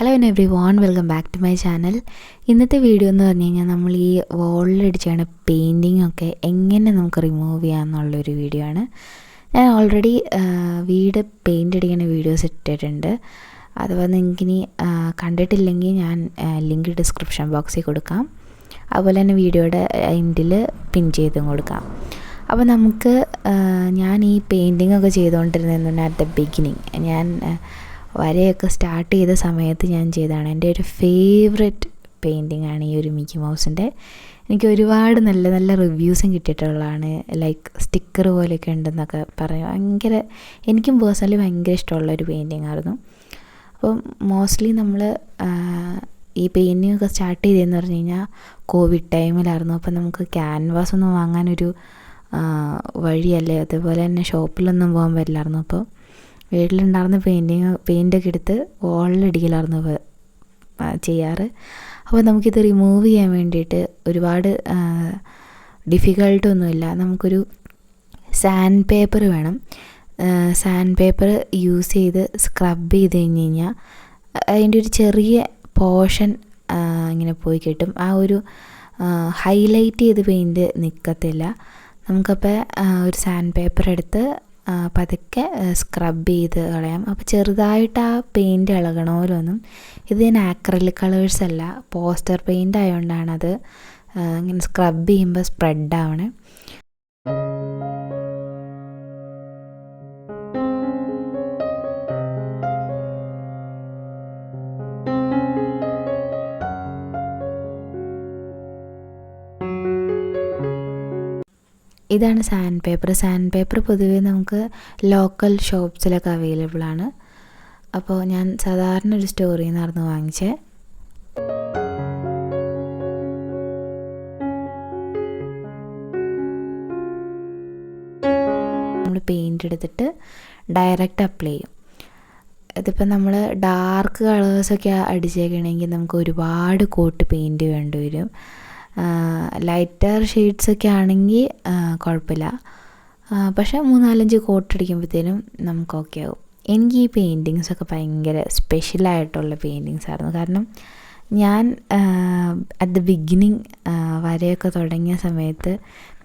Hello everyone, welcome back to my channel. ഇന്നത്തെ video എന്ന് പറഞ്ഞു കഴിഞ്ഞാൽ നമ്മൾ ഈ വോളിലടിച്ചാണ് പെയിൻറ്റിങ് ഒക്കെ എങ്ങനെ നമുക്ക് റിമൂവ് ചെയ്യാമെന്നുള്ളൊരു വീഡിയോ ആണ്. ഞാൻ ഓൾറെഡി വീട് പെയിൻ്റ് അടിക്കുന്ന വീഡിയോസ് ഇട്ടിട്ടുണ്ട്. അഥവാ നിങ്ങൾക്കിനി കണ്ടിട്ടില്ലെങ്കിൽ ഞാൻ ലിങ്ക് ഡിസ്ക്രിപ്ഷൻ ബോക്സിൽ കൊടുക്കാം. അതുപോലെ തന്നെ വീഡിയോയുടെ എൻഡിൽ പിൻ ചെയ്തും കൊടുക്കാം. അപ്പോൾ നമുക്ക് ഞാൻ ഈ പെയിൻറ്റിങ് ഒക്കെ ചെയ്തുകൊണ്ടിരുന്നത് അറ്റ് ദ ബിഗിനിങ്, ഞാൻ വരയൊക്കെ സ്റ്റാർട്ട് ചെയ്ത സമയത്ത് ഞാൻ ചെയ്തതാണ്. എൻ്റെ ഒരു ഫേവററ്റ് പെയിൻറ്റിംഗ് ആണ് ഈ ഒരു മിക്കി മൗസിൻ്റെ. എനിക്ക് ഒരുപാട് നല്ല നല്ല റിവ്യൂസും കിട്ടിയിട്ടുള്ളതാണ്. ലൈക്ക് സ്റ്റിക്കർ പോലെയൊക്കെ ഉണ്ടെന്നൊക്കെ പറയും. എനിക്കും പേഴ്സണലി ഭയങ്കര ഇഷ്ടമുള്ളൊരു പെയിൻറ്റിംഗ് ആയിരുന്നു. അപ്പം മോസ്റ്റ്ലി നമ്മൾ ഈ പെയിൻറ്റിംഗ് ഒക്കെ സ്റ്റാർട്ട് ചെയ്തതെന്ന് പറഞ്ഞു കഴിഞ്ഞാൽ കോവിഡ് ടൈമിലായിരുന്നു. അപ്പം നമുക്ക് ക്യാൻവാസ് ഒന്നും വാങ്ങാനൊരു വഴിയല്ലേ, അതേപോലെ തന്നെ ഷോപ്പിലൊന്നും പോകാൻ പറ്റില്ലായിരുന്നു. അപ്പോൾ വീട്ടിലുണ്ടായിരുന്ന പെയിൻ്റൊക്കെ എടുത്ത് വോളിലടിക്കലായിരുന്നു ചെയ്യാറ്. അപ്പോൾ നമുക്കിത് റിമൂവ് ചെയ്യാൻ വേണ്ടിയിട്ട് ഒരുപാട് ഡിഫിക്കൽട്ടൊന്നുമില്ല. നമുക്കൊരു സാൻഡ് പേപ്പർ വേണം. സാൻഡ് പേപ്പർ യൂസ് ചെയ്ത് സ്ക്രബ് ചെയ്ത് കഴിഞ്ഞ് കഴിഞ്ഞാൽ അതിൻ്റെ ഒരു ചെറിയ പോർഷൻ ഇങ്ങനെ പോയി കിട്ടും. ആ ഒരു ഹൈലൈറ്റ് ചെയ്ത് പെയിൻറ്റ് നിൽക്കത്തില്ല. നമുക്കപ്പോൾ ഒരു സാൻഡ് പേപ്പർ എടുത്ത് പതുക്കെ സ്ക്രബ് ചെയ്ത് കളയാം. അപ്പോൾ ചെറുതായിട്ട് ആ പെയിൻറ്റ് ഇളകണമല്ലോന്നും. ഇത് ഞാൻ ആക്രിലിക് കളേഴ്സ് അല്ല, പോസ്റ്റർ പെയിൻ്റ് ആയതുകൊണ്ടാണ് അത് ഇങ്ങനെ സ്ക്രബ് ചെയ്യുമ്പോൾ സ്പ്രെഡ് ആവണേ. ഇതാണ് സാൻഡ് പേപ്പർ. സാൻഡ് പേപ്പർ പൊതുവേ നമുക്ക് ലോക്കൽ ഷോപ്സിലൊക്കെ അവൈലബിൾ ആണ്. അപ്പോൾ ഞാൻ സാധാരണ ഒരു സ്റ്റോറിൽ നിന്നായിരുന്നു വാങ്ങിച്ചത്. നമ്മൾ പെയിൻ്റ് എടുത്തിട്ട് ഡയറക്റ്റ് അപ്ലൈ ചെയ്യും. ഇതിപ്പോൾ നമ്മൾ ഡാർക്ക് കളേഴ്സൊക്കെ അടിച്ചേക്കണമെങ്കിൽ നമുക്ക് ഒരുപാട് കോട്ട് പെയിൻറ്റ് വേണ്ടി വരും. ലൈറ്റർ ഷെയ്ഡ്സൊക്കെ ആണെങ്കിൽ കുഴപ്പമില്ല. പക്ഷേ 3-4 കോട്ട് അടിക്കുമ്പോഴത്തേനും നമുക്ക് ഓക്കെ ആവും. എനിക്ക് ഈ പെയിൻറ്റിങ്സൊക്കെ ഭയങ്കര സ്പെഷ്യലായിട്ടുള്ള പെയിൻറ്റിങ്സ് ആയിരുന്നു. കാരണം ഞാൻ അറ്റ് ദ ബിഗിനിങ് വരയൊക്കെ തുടങ്ങിയ സമയത്ത്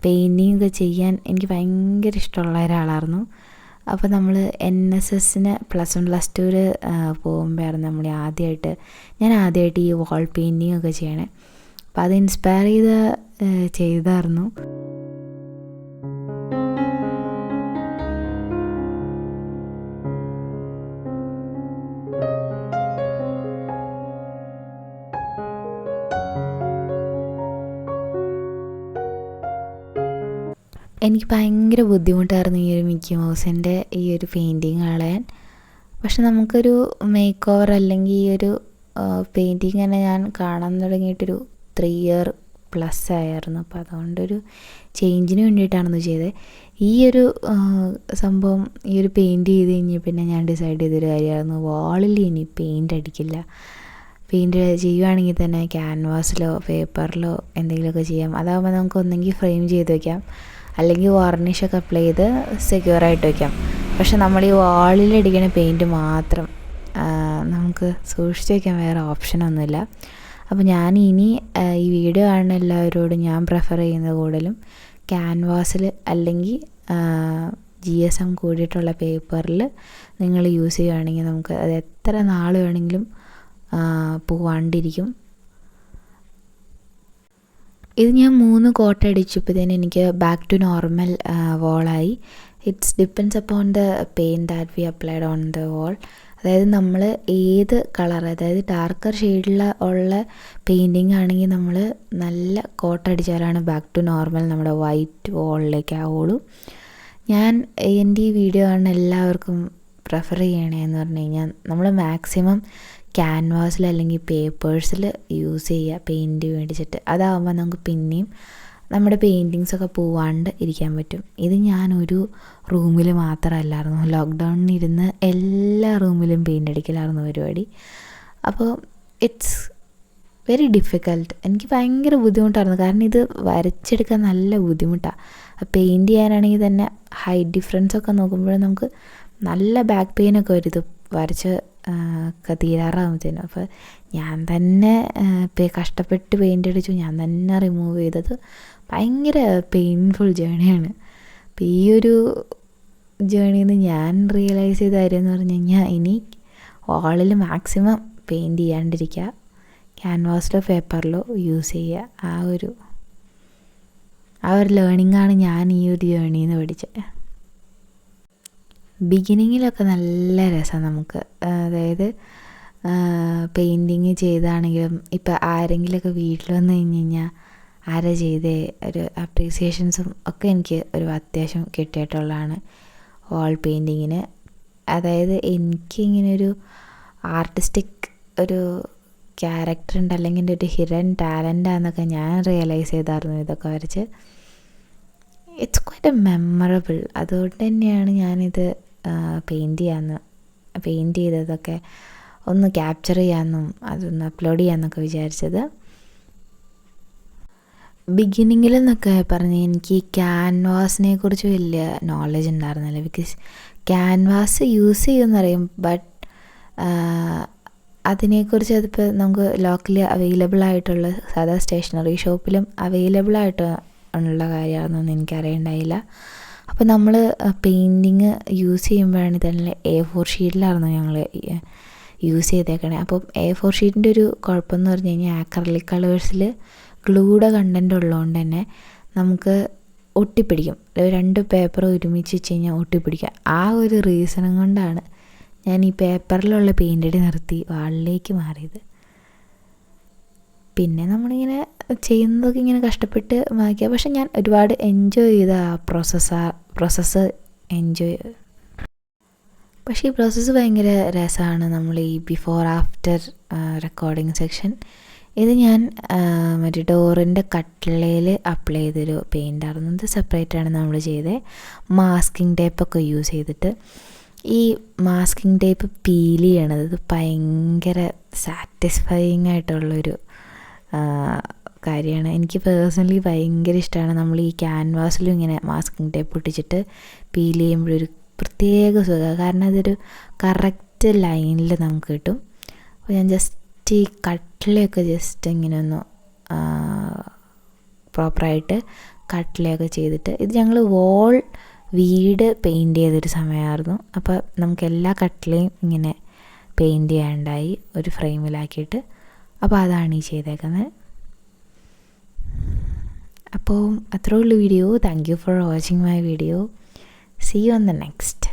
പെയിൻറ്റിങ് ഒക്കെ ചെയ്യാൻ എനിക്ക് ഭയങ്കര ഇഷ്ടമുള്ള ഒരാളായിരുന്നു. അപ്പോൾ നമ്മൾ NSSന് +1+2 പോകുമ്പോഴായിരുന്നു ഞാൻ ആദ്യമായിട്ട് ഈ വാൾ പെയിൻറ്റിങ് ഒക്കെ ചെയ്യണേ. അപ്പോൾ അത് ഇൻസ്പയർ ചെയ്തായിരുന്നു. എനിക്ക് ഭയങ്കര ബുദ്ധിമുട്ടായിരുന്നു ഈ ഒരു മിക്കി മൗസിൻ്റെ ഈ ഒരു പെയിൻറ്റിങ് കളയാൻ. പക്ഷെ നമുക്കൊരു മേക്ക് ഓവർ അല്ലെങ്കിൽ ഈ ഒരു പെയിൻറ്റിങ് തന്നെ ഞാൻ കാണാൻ തുടങ്ങിയിട്ടൊരു 3 year പ്ലസ് ആയിരുന്നു. അപ്പോൾ അതുകൊണ്ടൊരു ചേഞ്ചിന് വേണ്ടിയിട്ടാണെന്ന് ചെയ്തത്. ഈ ഒരു സംഭവം ഈ ഒരു പെയിൻറ്റ് ചെയ്ത് കഴിഞ്ഞ് പിന്നെ ഞാൻ ഡിസൈഡ് ചെയ്തൊരു കാര്യമായിരുന്നു, വാളിൽ ഇനി പെയിൻ്റ് അടിക്കില്ല. പെയിൻറ്റ് ചെയ്യുകയാണെങ്കിൽ തന്നെ ക്യാൻവാസിലോ പേപ്പറിലോ എന്തെങ്കിലുമൊക്കെ ചെയ്യാം. അതാകുമ്പോൾ നമുക്ക് ഒന്നെങ്കിൽ ഫ്രെയിം ചെയ്ത് വയ്ക്കാം, അല്ലെങ്കിൽ വാർണിഷൊക്കെ അപ്ലൈ ചെയ്ത് സെക്യൂറായിട്ട് വയ്ക്കാം. പക്ഷെ നമ്മൾ ഈ വാളിലടിക്കുന്ന പെയിൻറ്റ് മാത്രം നമുക്ക് സൂക്ഷിച്ച് വയ്ക്കാൻ വേറെ ഓപ്ഷനൊന്നുമില്ല. അപ്പോൾ ഞാൻ ഇനി ഈ വീഡിയോ കാണുന്ന എല്ലാവരോടും ഞാൻ പ്രിഫർ ചെയ്യുന്നത് കൂടുതലും ക്യാൻവാസിൽ അല്ലെങ്കിൽ GSM കൂടിയിട്ടുള്ള പേപ്പറിൽ നിങ്ങൾ യൂസ് ചെയ്യുകയാണെങ്കിൽ നമുക്ക് അത് എത്ര നാൾ വേണമെങ്കിലും പോവാണ്ടിരിക്കും. ഇത് ഞാൻ 3 കോട്ട് അടിച്ചപ്പോഴത്തേന് എനിക്ക് ബാക്ക് ടു നോർമൽ വോളായി. It's depends upon the paint that we applied on the wall. അതായത് നമ്മൾ ഏത് കളർ, അതായത് ഡാർക്കർ ഷെയ്ഡിൽ ഉള്ള പെയിൻറ്റിങ് ആണെങ്കിൽ നമ്മൾ നല്ല കോട്ട് അടിച്ചാലാണ് ബാക്ക് ടു നോർമൽ നമ്മുടെ വൈറ്റ് വോളിലേക്ക് ആവുള്ളൂ. ഞാൻ എൻ്റെ ഈ വീഡിയോ കാണുന്ന എല്ലാവർക്കും പ്രിഫർ ചെയ്യണേന്ന് പറഞ്ഞു കഴിഞ്ഞാൽ നമ്മൾ മാക്സിമം ക്യാൻവാസിൽ അല്ലെങ്കിൽ പേപ്പേഴ്സിൽ യൂസ് ചെയ്യുക പെയിൻറ്റ് മേടിച്ചിട്ട്. അതാകുമ്പോൾ നമുക്ക് പിന്നെയും നമ്മുടെ പെയിൻറ്റിങ്സൊക്കെ പോവാണ്ട് ഇരിക്കാൻ പറ്റും. ഇത് ഞാനൊരു റൂമിൽ മാത്രമല്ലായിരുന്നു, ലോക്ക്ഡൗണിൽ ഇരുന്ന് എല്ലാ റൂമിലും പെയിൻ്റ് അടിക്കലായിരുന്നു പരിപാടി. അപ്പോൾ ഇറ്റ്സ് വെരി ഡിഫിക്കൽട്ട്. എനിക്ക് ഭയങ്കര ബുദ്ധിമുട്ടായിരുന്നു. കാരണം ഇത് വരച്ചെടുക്കാൻ നല്ല ബുദ്ധിമുട്ടാണ്. പെയിൻറ്റ് ചെയ്യാനാണെങ്കിൽ തന്നെ ഹൈറ്റ് ഡിഫറൻസൊക്കെ നോക്കുമ്പോൾ നമുക്ക് നല്ല ബാക്ക് പെയിനൊക്കെ വരും ഇത് വരച്ച് ഒക്കെ തീരാറാകുമ്പോഴത്തേനും. അപ്പോൾ ഞാൻ തന്നെ കഷ്ടപ്പെട്ട് പെയിൻ്റ് അടിച്ചു, ഞാൻ തന്നെ റിമൂവ് ചെയ്തത്. ഭയങ്കര പെയിൻഫുൾ ജേണിയാണ്. അപ്പോൾ ഈ ഒരു ജേണിയിൽ നിന്ന് ഞാൻ റിയലൈസ് ചെയ്ത കാര്യം എന്ന് പറഞ്ഞു കഴിഞ്ഞാൽ, ഇനി വാളിൽ മാക്സിമം പെയിൻറ്റ് ചെയ്യാണ്ടിരിക്കുക, ക്യാൻവാസിലോ പേപ്പറിലോ യൂസ് ചെയ്യുക. ആ ഒരു ലേണിങ്ങാണ് ഞാൻ ഈ ഒരു ജേണിയിൽ നിന്ന് പഠിച്ചത്. ബിഗിനിങ്ങിലൊക്കെ നല്ല രസം നമുക്ക്, അതായത് പെയിൻറ്റിങ് ചെയ്താണെങ്കിലും ഇപ്പം ആരെങ്കിലുമൊക്കെ വീട്ടിൽ വന്നു കഴിഞ്ഞ് കഴിഞ്ഞാൽ ആരാ ചെയ്തേ ഒരു അപ്രീസിയേഷൻസും ഒക്കെ എനിക്ക് ഒരു അത്യാവശ്യം കിട്ടിയിട്ടുള്ളതാണ് വാൾ പെയിൻറ്റിങ്ങിന്. അതായത് എനിക്കിങ്ങനെ ഒരു ആർട്ടിസ്റ്റിക് ഒരു ക്യാരക്ടർ ഉണ്ട്, അല്ലെങ്കിൽ എൻ്റെ ഒരു ഹിഡൻ ടാലൻ്റാന്നൊക്കെ ഞാൻ റിയലൈസ് ചെയ്തായിരുന്നു ഇതൊക്കെ വരച്ച്. It's quite A memorable. അതുകൊണ്ട് തന്നെയാണ് ഞാനിത് പെയിൻറ്റ് ചെയ്തതൊക്കെ ഒന്ന് ക്യാപ്ചർ ചെയ്യാമെന്നും അതൊന്ന് അപ്ലോഡ് ചെയ്യാമെന്നൊക്കെ വിചാരിച്ചത്. ബിഗിനിങ്ങിൽ എന്നൊക്കെ പറഞ്ഞ് എനിക്ക് ക്യാൻവാസിനെ കുറിച്ച് വലിയ നോളജ് ഉണ്ടായിരുന്നില്ല. ബിക്കോസ് ക്യാൻവാസ് യൂസ് ചെയ്യുമെന്നറിയും, ബട്ട് അതിനെക്കുറിച്ച് അതിപ്പോൾ നമുക്ക് ലോക്കലി അവൈലബിൾ ആയിട്ടുള്ള സാധാ സ്റ്റേഷനറി ഷോപ്പിലും അവൈലബിൾ ആയിട്ട് ഉള്ള കാര്യമാണെന്നൊന്നും എനിക്കറിയണ്ടായില്ല. അപ്പോൾ നമ്മൾ പെയിൻറ്റിങ് യൂസ് ചെയ്യുമ്പോഴാണ് തന്നെ A4 ഷീറ്റിലായിരുന്നു ഞങ്ങൾ യൂസ് ചെയ്തേക്കണേ. അപ്പം A4 ഷീറ്റിൻ്റെ ഒരു കുഴപ്പമെന്ന് പറഞ്ഞു കഴിഞ്ഞാൽ ആക്രിലിക് കളേഴ്സിൽ ഗ്ലൂയുടെ കണ്ടൻറ്റ് ഉള്ളതുകൊണ്ട് തന്നെ നമുക്ക് ഒട്ടിപ്പിടിക്കും. 2 പേപ്പർ ഒരുമിച്ച് വെച്ച് കഴിഞ്ഞാൽ ഒട്ടിപ്പിടിക്കുക. ആ ഒരു റീസണും കൊണ്ടാണ് ഞാൻ ഈ പേപ്പറിലുള്ള പെയിൻ്റടി നിർത്തി വാളിലേക്ക് മാറിയത്. പിന്നെ നമ്മളിങ്ങനെ ചെയ്യുന്നതൊക്കെ ഇങ്ങനെ കഷ്ടപ്പെട്ട് മാറ്റിയ, പക്ഷെ ഞാൻ ഒരുപാട് എൻജോയ് ചെയ്ത ആ പ്രോസസ്സ് എൻജോയ്. പക്ഷേ ഈ പ്രോസസ്സ് ഭയങ്കര രസമാണ്. നമ്മൾ ഈ ബിഫോർ ആഫ്റ്റർ റെക്കോർഡിങ് സെക്ഷൻ, ഇത് ഞാൻ മറ്റേ ഡോറിൻ്റെ കട്ടിളയിൽ അപ്ലൈ ചെയ്തൊരു പെയിൻ്റായിരുന്നു. ഇത് സെപ്പറേറ്റാണ് നമ്മൾ ചെയ്തത്, മാസ്കിംഗ് ടേപ്പൊക്കെ യൂസ് ചെയ്തിട്ട്. ഈ മാസ്കിംഗ് ടേപ്പ് പീൽ ചെയ്യണത് ഇത് ഭയങ്കര സാറ്റിസ്ഫൈയിങ് ആയിട്ടുള്ളൊരു കാര്യമാണ്. എനിക്ക് പേഴ്സണലി ഭയങ്കര ഇഷ്ടമാണ്. നമ്മൾ ഈ ക്യാൻവാസിലും ഇങ്ങനെ മാസ്കിംഗ് ടേപ്പ് ഒട്ടിച്ചിട്ട് പീൽ ചെയ്യുമ്പോഴൊരു പ്രത്യേക സുഖമാണ്. കാരണം അതൊരു കറക്റ്റ് ലൈനിൽ നമുക്ക് കിട്ടും. അപ്പോൾ ഞാൻ ജസ്റ്റ് ഈ കട്ടിലയൊക്കെ ജസ്റ്റ് ഇങ്ങനെ ഒന്ന് പ്രോപ്പറായിട്ട് കട്ടിലയൊക്കെ ചെയ്തിട്ട്, ഇത് ഞങ്ങൾ വീട് പെയിൻറ്റ് ചെയ്തൊരു സമയമായിരുന്നു. അപ്പോൾ നമുക്ക് എല്ലാ കട്ടിലയും ഇങ്ങനെ പെയിൻറ്റ് ചെയ്യാനുണ്ടായി ഒരു ഫ്രെയിമിലാക്കിയിട്ട്. അപ്പോൾ അതാണ് ഈ ചെയ്തേക്കുന്നത്. അപ്പോൾ അത്രേ ഉള്ളൂ video. Thank you for watching my video. See you on the next.